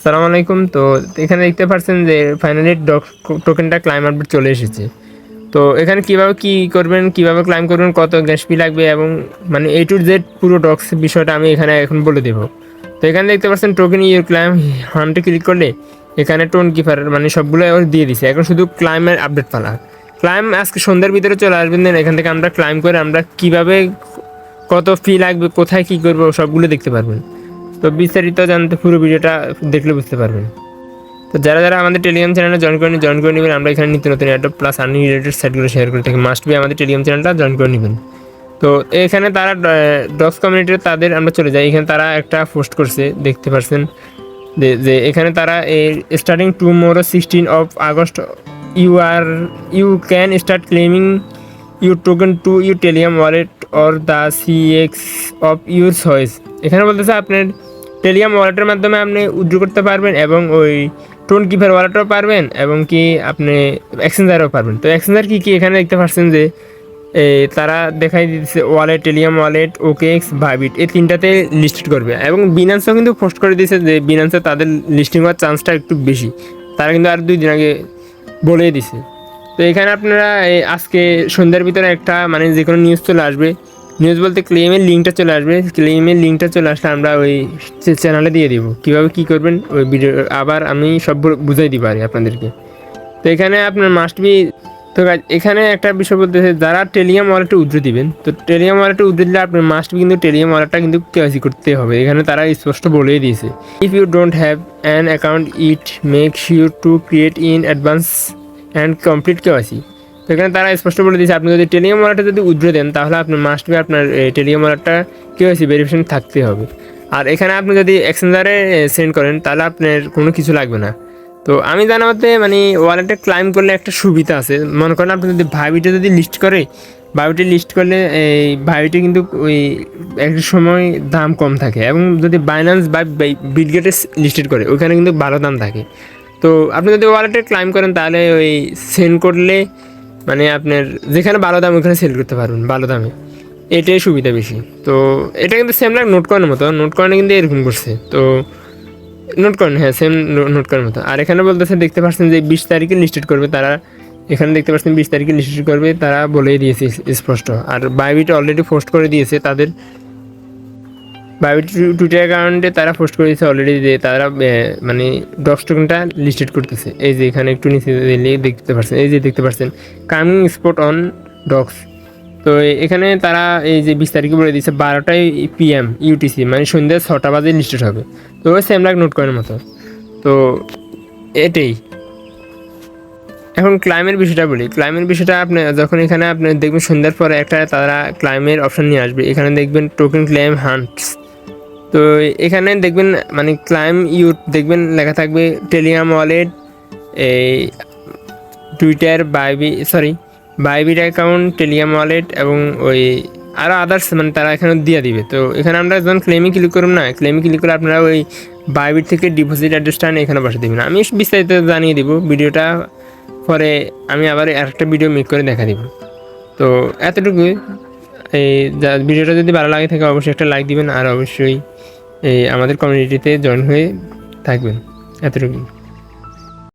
সালাম আলাইকুম। তো এখানে দেখতে পাচ্ছেন যে ফাইনালি টোকেনটা ক্লাইম আপডেট চলে এসেছে। তো এখানে কিভাবে কি করবেন, কিভাবে ক্লাইম করবেন, কত গ্যাস ফি লাগবে এবং মানে A to Z পুরো ডক্স বিষয়টা আমি এখানে এখন বলে দেবো। তো এখানে দেখতে পাচ্ছেন টোকেন ইউর ক্লাইম হান্টে ক্লিক করলে এখানে টোন কিপার মানে সবগুলো দিয়ে দিছে। এখন শুধু ক্লাইমের আপডেট পালা। ক্লাইম আজকে সন্ধ্যার ভিতরে চলে আসবেন, দেন এখান থেকে আমরা ক্লাইম করে আমরা কিভাবে কত ফি লাগবে, কোথায় কী করবো সবগুলো দেখতে পারবেন। তো বিস্তারিত জানতে পুরো ভিডিওটা দেখলে বুঝতে পারবেন। তো যারা যারা আমাদের টেলিগ্রাম চ্যানেলে জয়েন করে নেবেন, আমরা এখানে নিত্য নতুন অ্যাডপ প্লাস আর্নিং রিলেটেড সাইটগুলো শেয়ার করে থাকি। মাস্ট বি আমাদের টেলিগ্রাম চ্যানেলটা জয়েন করে নেবেন। তো এখানে তারা ডক্স কমিউনিটির তাদের আমরা চলে যাই। এখানে তারা একটা পোস্ট করছে, দেখতে পাচ্ছেন যে এখানে তারা starting tomorrow 16 August you can start claiming your token to your Telegram wallet or the CEX of your choice. এখানে বলতেছে আপনার টেলিগ্রাম ওয়ালেটের মাধ্যমে আপনি উইথড্র করতে পারবেন এবং ওই টোন কিপার ওয়ালেটও পারবেন এবং কি আপনি এক্সচেঞ্জারও পারবেন। তো এক্সচেঞ্জার কী কী এখানে দেখতে পাচ্ছেন যে তারা দেখাই দিচ্ছে wallet, Telegram wallet, OKX, Bybit, এই তিনটাতে লিস্টেড করবে। এবং বিনান্সও কিন্তু পোস্ট করে দিয়েছে যে বিনান্সে তাদের লিস্টিং হওয়ার চান্সটা একটু বেশি। তারা কিন্তু আর 2 দিন আগে বলেই দিছে। তো এখানে আপনারা আজকে সন্ধ্যার ভিতরে একটা মানে যে কোনো নিউজ চলে আসবে। নিউজ বলতে ক্লেমের লিঙ্কটা চলে আসবে। ক্লেমের লিঙ্কটা চলে আসলে আমরা ওই চ্যানেলে দিয়ে দিব। কীভাবে কী করবেন ওই ভিডিও আবার আমি সব বুঝাই দিব আর আপনাদেরকে। তো এখানে আপনার মাস্ট বি। তো এখানে একটা বিষয় বলতেছে যারা টেলিগ্রাম ওয়ালেটে উইথড্র দিবেন, তো টেলিগ্রাম ওয়ালেটে উইথড্র দিলে আপনার মাস্ট বি কিন্তু টেলিগ্রাম ওয়ালেটটা কিন্তু কেওয়াইসি করতে হবে। এখানে তারা স্পষ্ট বলেই দিয়েছে, if you don't have an account it make sure to create in advance and complete KYC. তো এখানে তারা স্পষ্ট বলে দিয়েছে আপনি যদি টেলিগ্রাম ওয়ালেটে যদি উইথড্র দেন তাহলে আপনার মাস্ট বি আপনার টেলিগ্রাম ওয়ালেটটা কেওয়াইসি ভেরিফিকেশন থাকতে হবে। আর এখানে আপনি যদি এক্সচেঞ্জারে সেন্ড করেন তাহলে আপনার কোনো কিছু লাগবে না। তো আমি জানা মতে মানে ওয়ালেটে ক্লাইম করলে একটা সুবিধা আছে। মনে করেন আপনি যদি ভাইবিটে যদি লিস্ট করে, ভাইবিটে লিস্ট করলে এই ভাইবিটে কিন্তু ওই একটা সময় দাম কম থাকে এবং যদি বাইন্যান্স বা বিটগেটে লিস্টেড করে ওইখানে কিন্তু ভালো দাম থাকে। তো আপনি যদি ওয়ালেটে ক্লাইম করেন তাহলে ওই সেন্ড করলে মানে আপনার যেখানে ভালো দাম ওইখানে সেল করতে পারবেন ভালো দামে, এটাই সুবিধা বেশি। তো এটা কিন্তু সেম লাইক নোট কয়েনের মতো, নোট কয়েনে কিন্তু এরকম করছে। তো নোট করেন, হ্যাঁ সেম নোট করার মতো। আর এখানে বলতেছে দেখতে পাচ্ছেন যে 20 তারিখে লিস্টেড করবে তারা। এখানে দেখতে পাচ্ছেন 20 তারিখে লিস্টেড করবে তারা বলেই দিয়েছে স্পষ্ট। আর বাইবিট অলরেডি পোস্ট করে দিয়েছে তাদের বাইবিট টুইটার অ্যাকাউন্টে তারা পোস্ট করে দিয়েছে অলরেডি যে তারা মানে ডক্স টোকেনটা লিস্টেড করতেছে। এই যে এখানে একটু নিচে দেখতে পাচ্ছেন, এই যে দেখতে পাচ্ছেন কামিং স্পট অন ডক্স। তো এখানে তারা এই যে 20 তারিখে বলে দিচ্ছে 12টায় PM UTC মানে সন্ধ্যা 6টা বাজে লিস্টেড হবে। তো ওই সেম লাইক নোট করার মতো। তো এটাই। এখন ক্লাইমের বিষয়টা বলি। ক্লাইমের বিষয়টা আপনি যখন এখানে আপনি দেখবেন সন্ধ্যার পরে একটা তারা ক্লাইমের অপশান নিয়ে আসবে। এখানে দেখবেন টোকেন ক্লাইম হান্টস। তো এখানে দেখবেন মানে ক্লাইম ইউট দেখবেন লেখা থাকবে টেলিগ্রাম ওয়ালেট, এই Twitter Bybit account, Telegram wallet এবং ওই আরও আদার্স মানে তারা এখানে দিয়ে দিবে। তো এখানে আমরা যখন ক্লেমে ক্লিক করব না, ক্লেমে ক্লিক করে আপনারা ওই বাইবিট থেকে ডিপোজিট অ্যাড্রেসটা এখানে বসে দেবেন। আমি বিস্তারিত জানিয়ে দিব ভিডিওটা পরে, আমি আবার আরেকটা ভিডিও মেক করে দেখা দিব। তো এতটুকুই। এই ভিডিওটা যদি ভালো লাগে থাকে অবশ্যই একটা লাইক দিবেন আর অবশ্যই এই আমাদের কমিউনিটিতে জয়েন হয়ে থাকবেন। এতটুকুই।